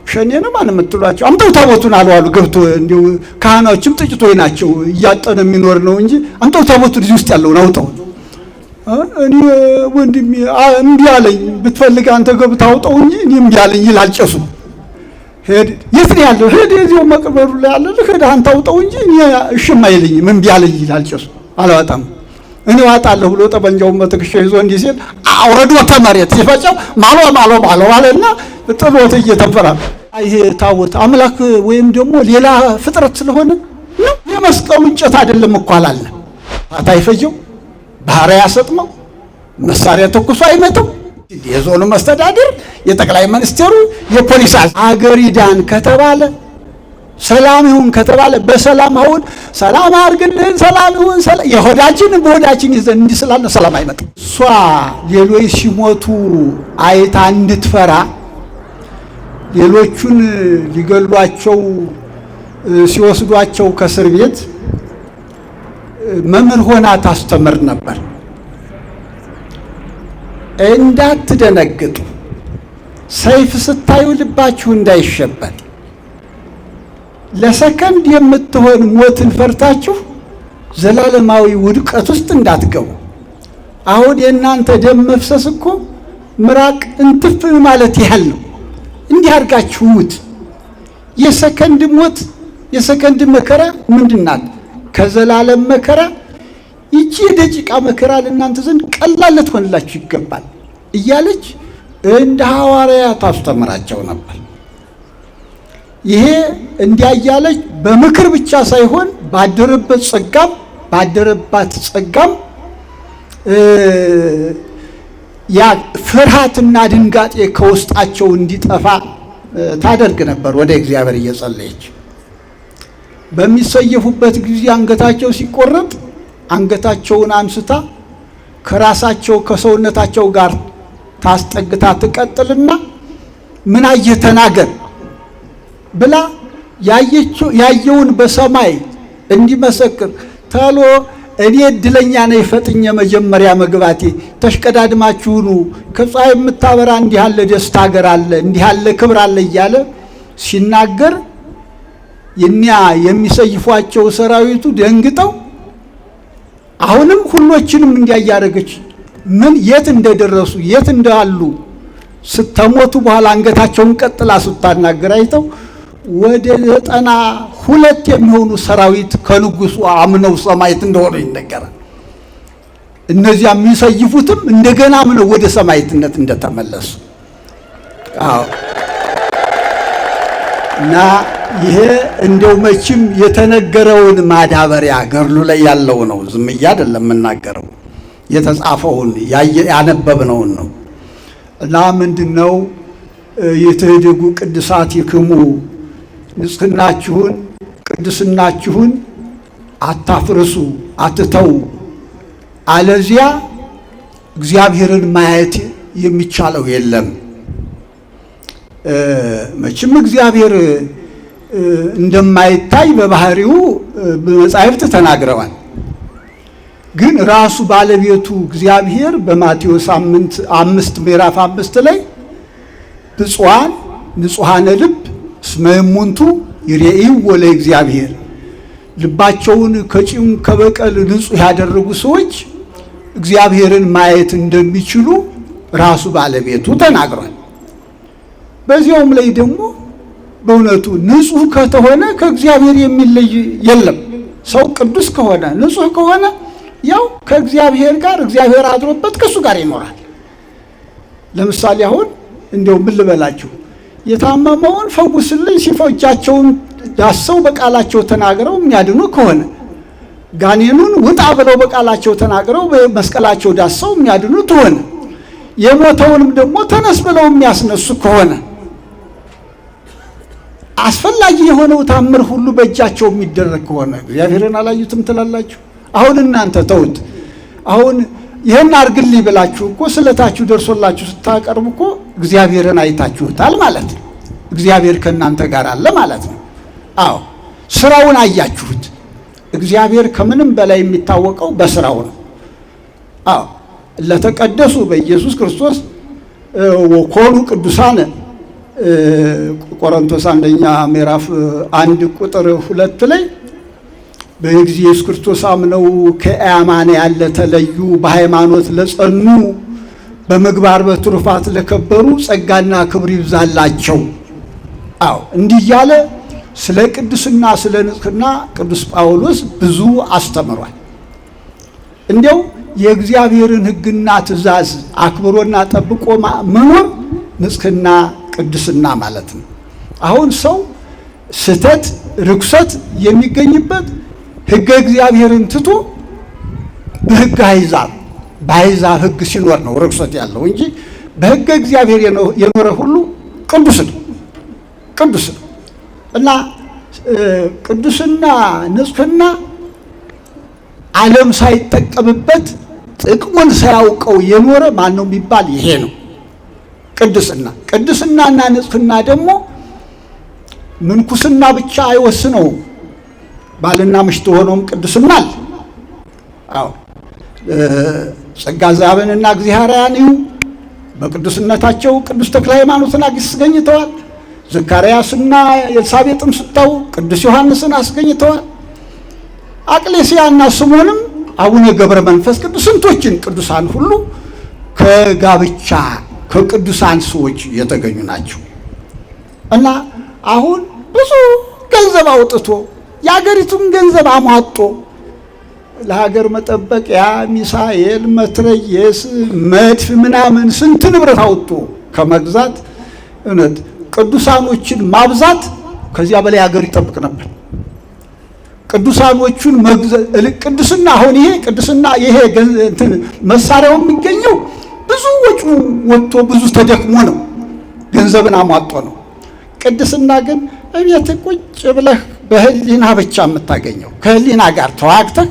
ሸኔ ነው ማን የምትሏቸው አምጠው ታቦቱን አሉ ገብቶ እንዲው ካህናዎችም ጥቂቶች ናቸው እያጠነ የሚኖር ነው እንጂ አምጠው ታቦቱን እዚህ ውስጥ ያለውን አውጣው። እኔ ወንድሜ እምቢ አለኝ ብትፈልግ አንተ ገብተህ አውጣው እንጂ እኔ እምቢ አለኝ ይላል ቄሱ። ሄድ የት ነው ያለው? ሄድ እዚሁ መቅበሩ ላይ ያለ ሄድ አንተ አውጣው እንጂ እኔ እሺም አይለኝም እምቢ አለኝ ይላል ቄሱ። አላወጣም እኔ ዋጣለሁ ብሎ ጠበንጃውን በትከሻው ይዞ እንዲህ ሲል አውረዶ ተመሬት ሲፈጨው ማሎ አለና ጥሎት እየተንፈራል። ይሄ ታቦት አምላክ ወይም ደግሞ ሌላ ፍጥረት ስለሆነ ነው። የመስቀሉ እንጨት አይደለም እኮ አላለ አታይፈጀው ባህር ያሰጥመው መሳሪያ ተኩሶ አይመጣው። የዞኑ መስተዳድር የጠቅላይ ሚኒስትሩ የፖሊስ አገር ይዳን ከተባለ ሰላም ይሁን ከተባለ በሰላም አሁን ሰላም አድርግልን ሰላም ይሁን የሆዳችን በሆዳችን ይዘን እንዲስላለ ሰላም አይመጣም። እሷ ሌሎች ሲሞቱ አይታ እንድትፈራ ሌሎቹን ሊገሏቸው ሲወስዷቸው ከእስር ቤት መምህር ሆና ታስተምር ነበር። እንዳትደነግጡ፣ ሰይፍ ስታዩ ልባችሁ እንዳይሸበር፣ ለሰከንድ የምትሆን ሞትን ፈርታችሁ ዘላለማዊ ውድቀት ውስጥ እንዳትገቡ። አሁን የእናንተ ደም መፍሰስ እኮ ምራቅ እንትፍ ማለት ያህል ነው። እንዲህ አድርጋችሁት የሰከንድ ሞት የሰከንድ መከራ ምንድናት? ከዘላለም መከራ ይቺ የደቂቃ መከራ ለእናንተ ዘንድ ቀላል ልትሆንላችሁ ይገባል እያለች እንደ ሐዋርያት ታስተምራቸው ነበር። ይሄ እንዲያያለች በምክር ብቻ ሳይሆን ባደረባት ጸጋም ያ ፍርሃትና ድንጋጤ ከውስጣቸው እንዲጠፋ ታደርግ ነበር። ወደ እግዚአብሔር እየጸለየች በሚሰየፉበት ጊዜ አንገታቸው ሲቆረጥ አንገታቸውን አንስታ ከራሳቸው ከሰውነታቸው ጋር ታስጠግታ ትቀጥልና ምን አየህ ተናገር ብላ ያየውን በሰማይ እንዲመሰክር ተሎ እኔ እድለኛ ነኝ ፈጥኜ መጀመሪያ መግባቴ ተሽቀዳድማችሁኑ ከፀሐይ የምታበራ እንዲህ ያለ ደስታ ሀገር አለ እንዲህ ያለ ክብር አለ እያለ ሲናገር የኛ የሚሰይፏቸው ሰራዊቱ ደንግጠው አሁንም ሁሎችንም እንዲያያረገች ምን የት እንደደረሱ የት እንዳሉ ስተሞቱ በኋላ አንገታቸውን ቀጥላ ስታናገር አይተው ወደ 92 የሚሆኑ ሰራዊት ከንጉሱ አምነው ሰማዕት እንደሆኑ ይነገራል። እነዚያ የሚሰይፉትም እንደገና አምነው ወደ ሰማዕትነት እንደተመለሱ። እና ይሄ እንደው መቼም የተነገረውን ማዳበሪያ ገድሉ ላይ ያለው ነው። ዝም አይደለም የምናገረው የተጻፈውን ያነበብነውን ነው። እና ምንድነው የተደጉ ቅዱሳት ይክሙ ንጽሕናችሁን ቅድስናችሁን አታፍርሱ አትተው፣ አለዚያ እግዚአብሔርን ማየት የሚቻለው የለም። መቼም እግዚአብሔር እንደማይታይ በባህሪው በመጻሕፍት ተናግረዋል። ግን ራሱ ባለቤቱ እግዚአብሔር በማቴዎስ 5 ምዕራፍ 5 ላይ ብፁዓን ንጹሐነ ልብ እስመ እሙንቱ ይሬእይዎ ለእግዚአብሔር፣ ልባቸውን ከጭም ከበቀል ንጹሕ ያደረጉ ሰዎች እግዚአብሔርን ማየት እንደሚችሉ ራሱ ባለቤቱ ተናግሯል። በዚያውም ላይ ደግሞ በእውነቱ ንጹሕ ከተሆነ ከእግዚአብሔር የሚለይ የለም። ሰው ቅዱስ ከሆነ ንጹሕ ከሆነ ያው ከእግዚአብሔር ጋር እግዚአብሔር አድሮበት ከሱ ጋር ይኖራል። ለምሳሌ አሁን እንደው ምን ልበላችሁ፣ የታመመውን ፈውስልኝ ሲፈጃቸውን ዳሰው በቃላቸው ተናግረው የሚያድኑ ከሆነ ጋኔኑን ውጣ ብለው በቃላቸው ተናግረው በመስቀላቸው ዳሰው የሚያድኑ ከሆነ የሞተውንም ደግሞ ተነስ ብለው የሚያስነሱ ከሆነ አስፈላጊ የሆነው ታምር ሁሉ በእጃቸው የሚደረግ ከሆነ እግዚአብሔርን አላዩትም ትላላችሁ? አሁን እናንተ ተውት። አሁን ይሄን አርግልኝ ብላችሁ እኮ ስለታችሁ ደርሶላችሁ ስታቀርቡ እኮ እግዚአብሔርን አይታችሁታል ማለት ነው። እግዚአብሔር ከእናንተ ጋር አለ ማለት ነው። አዎ ስራውን አያችሁት። እግዚአብሔር ከምንም በላይ የሚታወቀው በስራው ነው። አዎ ለተቀደሱ በኢየሱስ ክርስቶስ ወኮኑ ቅዱሳነ ቆሮንቶስ አንደኛ ምዕራፍ 1 ቁጥር 2 ላይ በኢየሱስ ክርስቶስ አምነው ከአማን ያለ ተለዩ በሃይማኖት ለጸኑ በምግባር በትሩፋት ለከበሩ ጸጋና ክብር ይብዛላቸው። አዎ እንዲህ ያለ ስለ ቅድስና ስለ ንጽሕና ቅዱስ ጳውሎስ ብዙ አስተምሯል። እንዲያው የእግዚአብሔርን ሕግና ትእዛዝ አክብሮና ጠብቆ መኖር ንጽሕና ቅድስና ማለት ነው። አሁን ሰው ስተት ርኩሰት የሚገኝበት ሕገ እግዚአብሔርን ትቶ በሕገ አሕዛብ በአሕዛብ ሕግ ሲኖር ነው ርኩሰት ያለው እንጂ በሕገ እግዚአብሔር የኖረ ሁሉ ቅዱስ ነው ቅዱስ ነው። እና ቅዱስና ንጽሕና ዓለም ሳይጠቀምበት ጥቅሙን ሳያውቀው የኖረ ማን ነው ቢባል ይሄ ነው ቅድስና። ቅድስናና ንጽሕና ደግሞ ምንኩስና ብቻ አይወስነውም። ባልና ምሽት ሆኖም ቅድስና አለ። አዎ ጸጋ ዘአብንና እግዚአብሔርያንዩ በቅዱስነታቸው ቅዱስ ተክለ ሃይማኖትን አስገኝተዋል። ዘካርያስና ኤልሳቤጥም ስታው ቅዱስ ዮሐንስን አስገኝተዋል። አቅሌስያና ስምዖንም አቡነ ገብረ መንፈስ ቅዱስ ስንቶችን ቅዱሳን ሁሉ ከጋብቻ ከቅዱሳን ሰዎች የተገኙ ናቸው። እና አሁን ብዙ ገንዘብ አውጥቶ የሀገሪቱን ገንዘብ አሟጦ ለሀገር መጠበቂያ ሚሳኤል፣ መትረየስ፣ መድፍ ምናምን ስንት ንብረት አውጥቶ ከመግዛት እውነት ቅዱሳኖችን ማብዛት ከዚያ በላይ ሀገር ይጠብቅ ነበር። ቅዱሳኖቹን ቅድስና አሁን ይሄ ቅድስና ይሄ እንትን መሳሪያው የሚገኘው ብዙ ወጪ ወጥቶ ብዙ ተደክሞ ነው፣ ገንዘብን አሟጦ ነው። ቅድስና ግን እቤት ቁጭ ብለህ በህሊና ብቻ የምታገኘው ከህሊና ጋር ተዋግተህ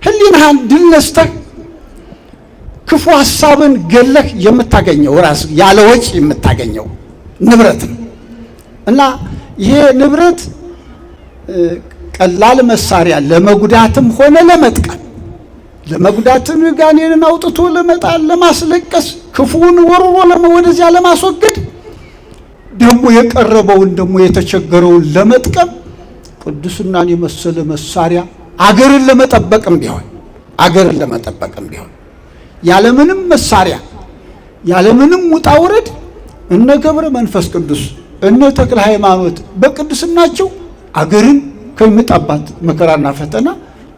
ህሊናህን ድል ነስተህ ክፉ ሐሳብን ገለህ የምታገኘው ራስ ያለ ወጪ የምታገኘው ንብረት ነው። እና ይሄ ንብረት ቀላል መሳሪያ ለመጉዳትም ሆነ ለመጥቀም ለመጉዳትም ጋኔንን አውጥቶ ለመጣል ለማስለቀስ ክፉን ወርሮ ወደዚያ ለማስወገድ ደግሞ የቀረበውን ደግሞ የተቸገረውን ለመጥቀም ቅድስናን የመሰለ መሳሪያ አገርን ለመጠበቅም ቢሆን ያለምንም መሳሪያ ያለምንም ውጣ ውረድ እነ ገብረ መንፈስ ቅዱስ እነ ተክለ ሃይማኖት በቅድስናቸው አገርን ከሚጣባት መከራና ፈተና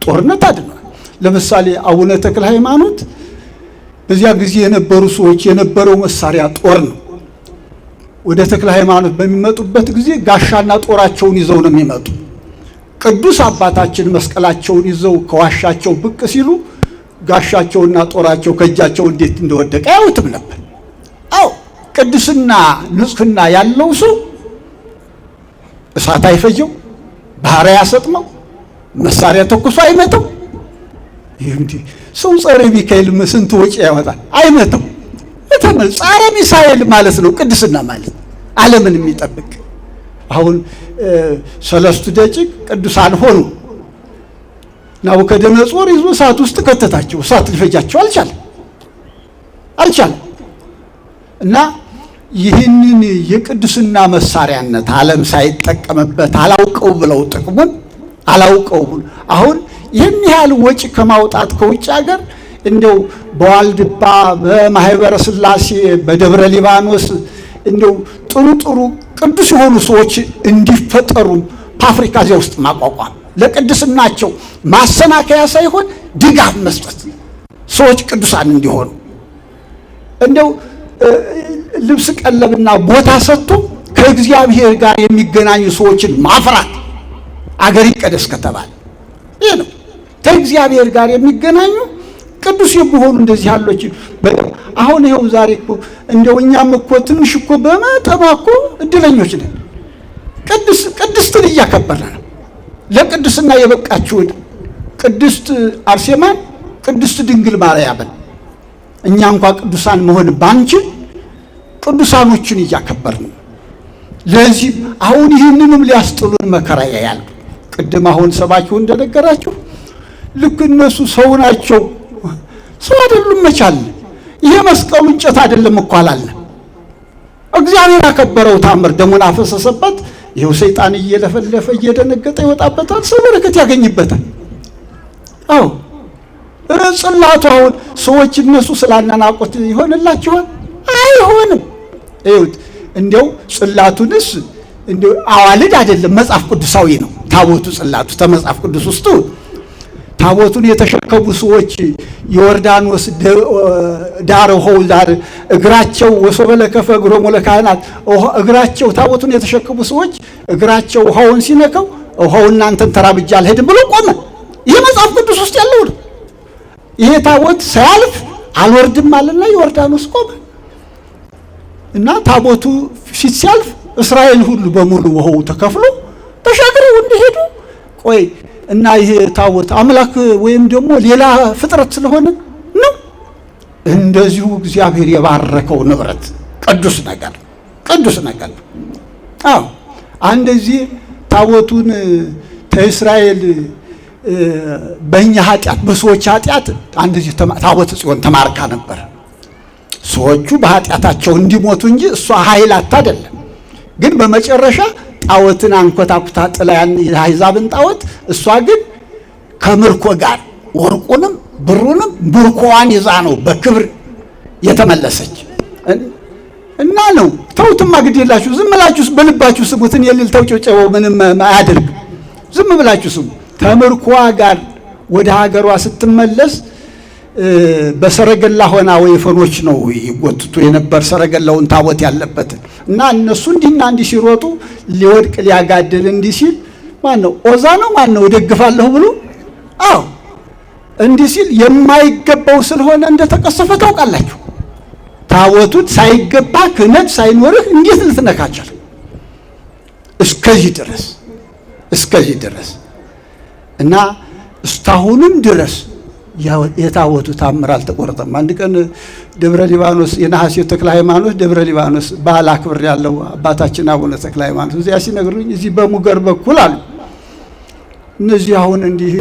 ጦርነት አድነዋል። ለምሳሌ አቡነ ተክለ ሃይማኖት በዚያ ጊዜ የነበሩ ሰዎች የነበረው መሳሪያ ጦር ነው። ወደ ተክለ ሃይማኖት በሚመጡበት ጊዜ ጋሻና ጦራቸውን ይዘው ነው የሚመጡ። ቅዱስ አባታችን መስቀላቸውን ይዘው ከዋሻቸው ብቅ ሲሉ ጋሻቸውና ጦራቸው ከእጃቸው እንዴት እንደወደቀ ያዩትም ነበር። አዎ ቅድስና ንጽሕና ያለው ሰው እሳት አይፈጀው፣ ባህር ያሰጥመው፣ መሳሪያ ተኩሶ አይመተው። ይሄ ሰው ጸረ ሚካኤል ስንት ወጪ ያወጣል አይመተው። ጸረ ሚሳኤል ማለት ነው ቅድስና ማለት ዓለምን የሚጠብቅ። አሁን ሰለስቱ ደቂቅ ቅዱሳን ሆኑ። ናቡከደነጾር ይዞ እሳት ውስጥ ከተታቸው፣ እሳት ሊፈጃቸው አልቻለም። እና ይህንን የቅድስና መሳሪያነት ዓለም ሳይጠቀምበት አላውቀው ብለው ጥቅሙን አላውቀው ብለው አሁን ይህን ያህል ወጪ ከማውጣት ከውጭ ሀገር እንደው በዋልድባ በማህበረ ሥላሴ በደብረ ሊባኖስ እንደው ጥሩ ቅዱስ የሆኑ ሰዎች እንዲፈጠሩ ፋብሪካ እዚያ ውስጥ ማቋቋም ለቅድስናቸው ማሰናከያ ሳይሆን ድጋፍ መስጠት ሰዎች ቅዱሳን እንዲሆኑ እንደው ልብስ ቀለብና ቦታ ሰጥቶ ከእግዚአብሔር ጋር የሚገናኙ ሰዎችን ማፍራት አገር ይቀደስ ከተባለ ይሄ ነው። ከእግዚአብሔር ጋር የሚገናኙ ቅዱስ የሚሆኑ እንደዚህ ያሉች አሁን ይኸው ዛሬ እኮ እንደው እኛም እኮ ትንሽ እኮ በመጠኗ እኮ እድለኞች ነን። ቅድስትን እያከበርን ነው። ለቅድስና የበቃችውን ቅድስት አርሴማን ቅድስት ድንግል ማርያምን እኛ እንኳን ቅዱሳን መሆን ባንችል ቅዱሳኖችን እያከበርን ነው። ለዚህ አሁን ይህንንም ሊያስጥሉን መከራ ያያሉ። ቅድም አሁን ሰባኪው እንደነገራችሁ ልክ እነሱ ሰው ናቸው። ሰው አይደሉም መቻል። ይሄ መስቀሉ እንጨት አይደለም እኮ አላለ። እግዚአብሔር አከበረው፣ ታምር ደሙን አፈሰሰበት። ይኸው ሰይጣን እየለፈለፈ እየደነገጠ ይወጣበታል፣ ሰው በረከት ያገኝበታል። አዎ ጽላቱ አሁን ሰዎች እነሱ ስላናናቁት ይሆንላችኋል? አይሆንም። እዩት፣ እንዲያው ጽላቱንስ እንዲያው አዋልድ አይደለም፣ መጽሐፍ ቅዱሳዊ ነው ታቦቱ። ጽላቱ ተመጽሐፍ ቅዱስ ውስጥ ታቦቱን የተሸከሙ ሰዎች ዮርዳኖስ ዳር ውሃው ዳር እግራቸው ወሶበለ ከፈ እግሮሙ ለካህናት እግራቸው ታቦቱን የተሸከሙ ሰዎች እግራቸው ውሃውን ሲነካው ውሃው እናንተን ተራብጃ አልሄድም ብሎ ቆመ። ይሄ መጽሐፍ ቅዱስ ውስጥ ያለው ነው። ይሄ ታቦት ሳያልፍ አልወርድም አለና ዮርዳኖስ ቆመ እና ታቦቱ ፊት ሲያልፍ እስራኤል ሁሉ በሙሉ ውሃው ተከፍሎ ተሻግረው እንዲሄዱ ቆይ እና ይሄ ታቦት አምላክ ወይም ደግሞ ሌላ ፍጥረት ስለሆነ ነው? እንደዚሁ እግዚአብሔር የባረከው ንብረት ቅዱስ ነገር ነው። አዎ አንደዚህ ታቦቱን ከእስራኤል በእኛ ኃጢአት በሰዎች ኃጢአት አንደዚህ ታቦተ ጽዮን ተማርካ ነበር። ሰዎቹ በኃጢአታቸው እንዲሞቱ እንጂ እሷ ኃይላት አይደለም። ግን በመጨረሻ ጣዖትን አንኮታኩታ ጥላያን የአሕዛብን ጣዖት እሷ ግን ከምርኮ ጋር ወርቁንም ብሩንም ምርኮዋን ይዛ ነው በክብር የተመለሰች እና ነው። ተውትማ ግድ የላችሁ ዝም ብላችሁ በልባችሁ ስሙትን የሌል ተውጨው ምንም አያደርግ። ዝም ብላችሁ ስሙ። ከምርኮዋ ጋር ወደ ሀገሯ ስትመለስ በሰረገላ ሆና ወይፈኖች ነው ይጎትቱ የነበር ሰረገላውን ታቦት ያለበት እና እነሱ እንዲና እንዲ ሲሮጡ ሊወድቅ ሊያጋድል እንዲ ሲል ማን ነው ኦዛ ነው ማን ነው ደግፋለሁ ብሎ አዎ እንዲ ሲል የማይገባው ስለሆነ እንደተቀሰፈ ታውቃላችሁ። ታቦቱን ሳይገባ ክህነት ሳይኖርህ እንዴት ልትነካቻል? እስከዚህ ድረስ እና እስካሁንም ድረስ የታቦቱ ታምር አልተቆረጠም። አንድ ቀን ደብረ ሊባኖስ የነሐሴ ተክለ ሃይማኖት ደብረ ሊባኖስ በዓል አክብር ያለው አባታችን አቡነ ተክለ ሃይማኖት እዚያ ሲነግሩኝ እዚህ በሙገር በኩል አሉ። እነዚህ አሁን እንዲህ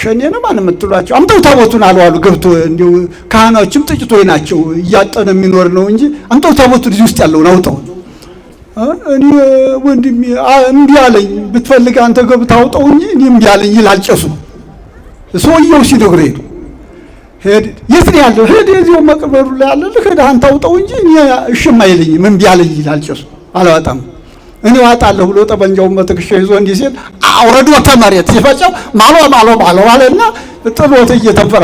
ሸኔ ነው ማን የምትሏቸው አምጠው ታቦቱን አሉ ገብቶ እንዲሁ ካህናዎችም ጥቂቶች ናቸው እያጠነ የሚኖር ነው እንጂ አምጠው ታቦቱን እዚህ ውስጥ ያለውን አውጣው። እኔ ወንድሜ እምቢ አለኝ፣ ብትፈልግ አንተ ገብተህ አውጣው እንጂ እኔ እምቢ አለኝ ይላል ጨሱ። ሰውየው ሲነግር ሄድ የት ነው ያለው? ሄድ እዚሁ መቅበሩ ላይ አለ ሄድ አንተ አውጣው እንጂ እኔ እሺም አይለኝም እምቢ አለኝ ይላል ጨሱ። አላወጣም እኔ ዋጣለሁ ብሎ ጠበንጃውን በትከሻው ይዞ እንዲህ ሲል አውረዶ ተመሬት ሲፈጨው ማሎ አለና ጥሎት እየተንፈራ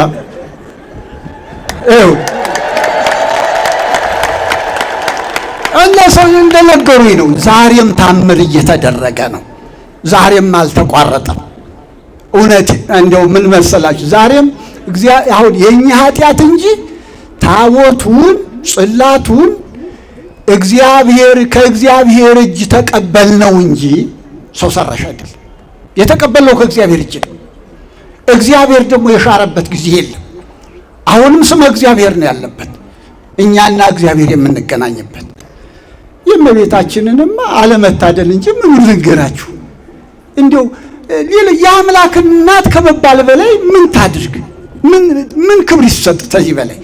እነሱ እንደነገሩኝ ነው። ዛሬም ታምር እየተደረገ ነው። ዛሬም አልተቋረጠም። እውነት እንደው ምን መሰላችሁ? ዛሬም አሁን የኛ ኃጢአት እንጂ ታቦቱን ጽላቱን እግዚአብሔር ከእግዚአብሔር እጅ ተቀበልነው እንጂ ሰው ሰራሽ አይደለም። የተቀበልነው ከእግዚአብሔር እጅ ነው። እግዚአብሔር ደግሞ የሻረበት ጊዜ የለም። አሁንም ስመ እግዚአብሔር ነው ያለበት፣ እኛና እግዚአብሔር የምንገናኝበት። የእመቤታችንንማ አለመታደል እንጂ ምን ልንገራችሁ? እንዲያው የአምላክ እናት ከመባል በላይ ምን ታድርግ? ምን ክብር ይሰጥ? ከዚህ በላይ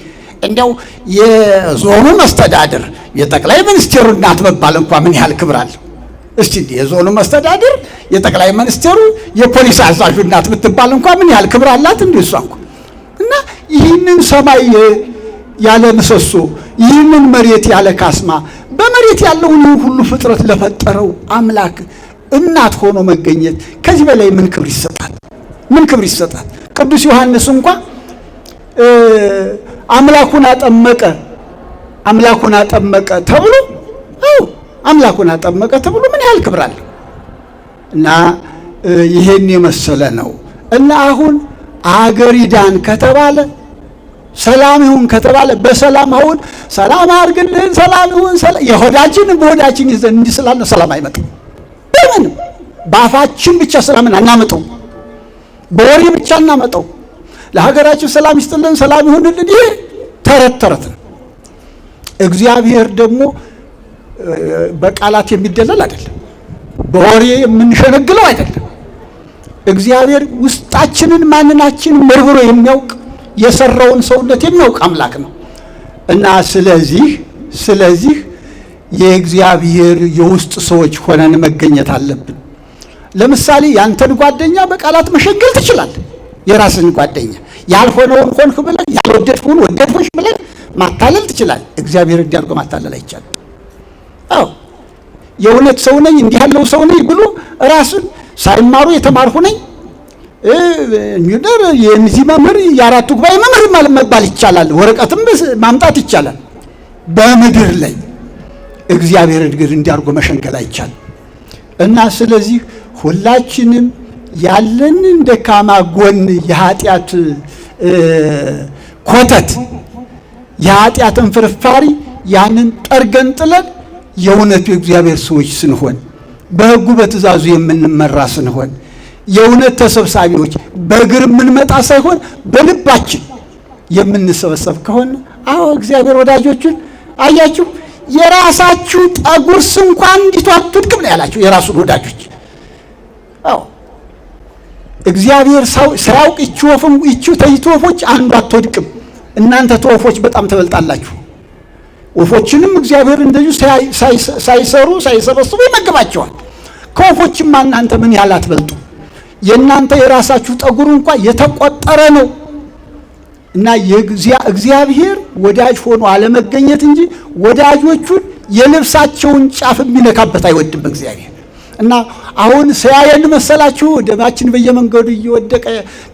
እንዲያው የዞኑ መስተዳድር የጠቅላይ ሚኒስቴሩ እናት መባል እንኳን ምን ያህል ክብር አለው? እስቲ የዞኑ መስተዳድር የጠቅላይ ሚኒስቴሩ የፖሊስ አዛዡ እናት ብትባል እንኳን ምን ያህል ክብር አላት? እንዴ እሷ እንኳን እና ይህንን ሰማይ ያለ ምሰሶ ይህንን መሬት ያለ ካስማ በመሬት ያለውን ሁሉ ፍጥረት ለፈጠረው አምላክ እናት ሆኖ መገኘት ከዚህ በላይ ምን ክብር ይሰጣል? ምን ክብር ይሰጣል? ቅዱስ ዮሐንስ እንኳን አምላኩን አጠመቀ ተብሎ አምላኩን አጠመቀ ተብሎ ምን ያህል ክብር አለ? እና ይሄን የመሰለ ነው። እና አሁን አገር ይዳን ከተባለ ሰላም ይሁን ከተባለ በሰላም አሁን ሰላም አድርግልን ሰላም ይሁን የሆዳችንን በሆዳችን ይዘን እንዲህ ስላለ ሰላም አይመጣም። በምንም በአፋችን ብቻ ሰላምን አናመጣው፣ በወሬ ብቻ አናመጣው። ለሀገራችን ሰላም ይስጥልን ሰላም ይሁንልን ይሄ ተረት ነው። እግዚአብሔር ደግሞ በቃላት የሚደለል አይደለም፣ በወሬ የምንሸነግለው አይደለም። እግዚአብሔር ውስጣችንን ማንናችንን መርምሮ የሚያውቅ የሰራውን ሰውነት የሚያውቅ አምላክ ነው። እና ስለዚህ የእግዚአብሔር የውስጥ ሰዎች ሆነን መገኘት አለብን። ለምሳሌ ያንተን ጓደኛ በቃላት መሸገል ትችላለህ። የራስን ጓደኛ ያልሆነውን ሆንክ ብለህ ያልወደድኩን ወደድኩሽ ብለህ ማታለል ትችላለህ። እግዚአብሔር እንዲያርጎ ማታለል አይቻልም። አዎ የእውነት ሰው ነኝ እንዲህ ያለው ሰው ነኝ ብሎ ራስን ሳይማሩ የተማርኩ ነኝ እንግዲህ የዚህ መምህር የአራቱ ጉባኤ መምህር ማለት መባል ይቻላል። ወረቀትም ማምጣት ይቻላል። በምድር ላይ እግዚአብሔር እድገት እንዲያርጎ መሸንገል አይቻልም። እና ስለዚህ ሁላችንም ያለንን ደካማ ጎን የኃጢአት ኮተት የኃጢአትን ፍርፋሪ ያንን ጠርገን ጥለን የእውነቱ የእግዚአብሔር ሰዎች ስንሆን በሕጉ በትእዛዙ የምንመራ ስንሆን የእውነት ተሰብሳቢዎች በእግር የምንመጣ ሳይሆን በልባችን የምንሰበሰብ ከሆነ አዎ እግዚአብሔር ወዳጆቹን አያችሁ የራሳችሁ ጠጉርስ እንኳን እንዲቱ አትወድቅም ነው ያላችሁ የራሱን ወዳጆች። አዎ እግዚአብሔር ሳያውቅ ይቺ ተይቱ ወፎች አንዱ አትወድቅም። እናንተ ተወፎች በጣም ተበልጣላችሁ። ወፎችንም እግዚአብሔር እንደዚሁ ሳይሰሩ ሳይሰበስቡ ይመግባቸዋል። ከወፎችማ እናንተ ምን ያህል አትበልጡ? የእናንተ የራሳችሁ ጠጉር እንኳን የተቆጠረ ነው። እና እግዚአብሔር ወዳጅ ሆኖ አለመገኘት እንጂ ወዳጆቹን የልብሳቸውን ጫፍ የሚነካበት አይወድም እግዚአብሔር። እና አሁን ሲያየን መሰላችሁ ደማችን በየመንገዱ እየወደቀ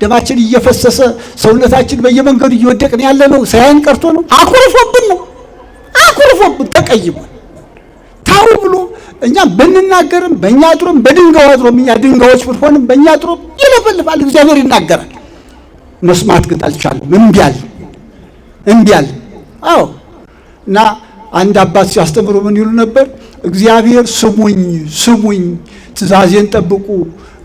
ደማችን እየፈሰሰ ሰውነታችን በየመንገዱ እየወደቀ ያለ ነው። ሲያየን ቀርቶ ነው። አኩርፎብን ነው። አኩርፎብን ተቀይሟል። ታው ብሎ እኛ ብንናገርም በእኛ ጥሩም በድንጋይ አጥሮም እኛ ድንጋዮች ብንሆንም በእኛ ጥሩም ይለፈልፋል። እግዚአብሔር ይናገራል። መስማት ግን አልቻለም። እምቢ አለ። አዎ እና አንድ አባት ሲያስተምሩ ምን ይሉ ነበር? እግዚአብሔር ስሙኝ ትእዛዜን ጠብቁ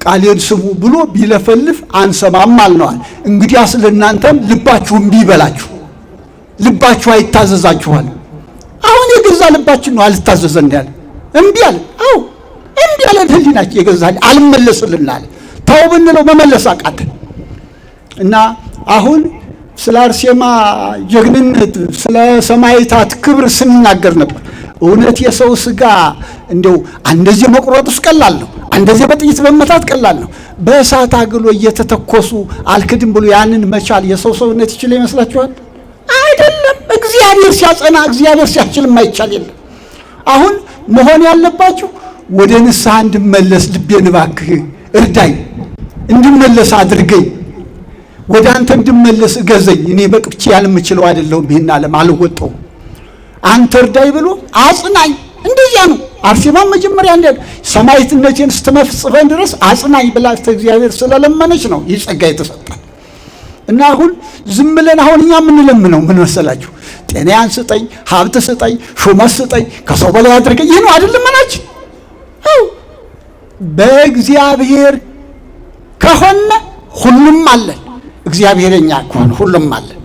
ቃሌን ስሙ ብሎ ቢለፈልፍ አንሰማም አልነዋል። እንግዲያስ ለእናንተም ልባችሁ እምቢ ይበላችሁ፣ ልባችሁ አይታዘዛችኋል። አሁን የገዛ ልባችን ነው አልታዘዘን ያለ እምቢ አለ። አዎ እምቢ አለ። ህሊናችን የገዛል አልመለስልን አለ። ተው ብንለው መመለስ አቃተን። እና አሁን ስለ አርሴማ ጀግንነት ስለ ሰማዕታት ክብር ስንናገር ነበር። እውነት የሰው ስጋ እንደው አንደዚህ መቁረጡስ ቀላል ነው፣ አንደዚህ በጥይት መመታት ቀላል ነው። በእሳት አግሎ እየተተኮሱ አልክድም ብሎ ያንን መቻል የሰው ሰውነት ይችል ይመስላችኋል? አይደለም። እግዚአብሔር ሲያጸና እግዚአብሔር ሲያችል የማይቻል የለም። አሁን መሆን ያለባችሁ ወደ ንስሐ እንድመለስ ልቤን እባክህ እርዳኝ፣ እንድመለስ አድርገኝ፣ ወደ አንተ እንድመለስ እገዘኝ። እኔ በቅቼ ያልምችለው አይደለሁም፣ ይሄን ዓለም አልወጣው፣ አንተ እርዳይ ብሎ አጽናኝ። እንደዚያ ነው። አርሴማ መጀመሪያ እንደ ሰማዕትነቴን ስትመፍጽፈን ድረስ አጽናኝ ብላ እግዚአብሔር ስለለመነች ነው ይህ ጸጋ የተሰጣት። እና አሁን ዝም ብለን አሁን እኛ የምንለምነው ምን መሰላችሁ? ጤናዬን ስጠኝ፣ ሀብት ስጠኝ፣ ሹመት ስጠኝ፣ ከሰው በላይ አድርገኝ። ይህ ነው አይደለም መናችን። አዎ በእግዚአብሔር ከሆነ ሁሉም አለን። እግዚአብሔርኛ ከሆነ ሁሉም አለን።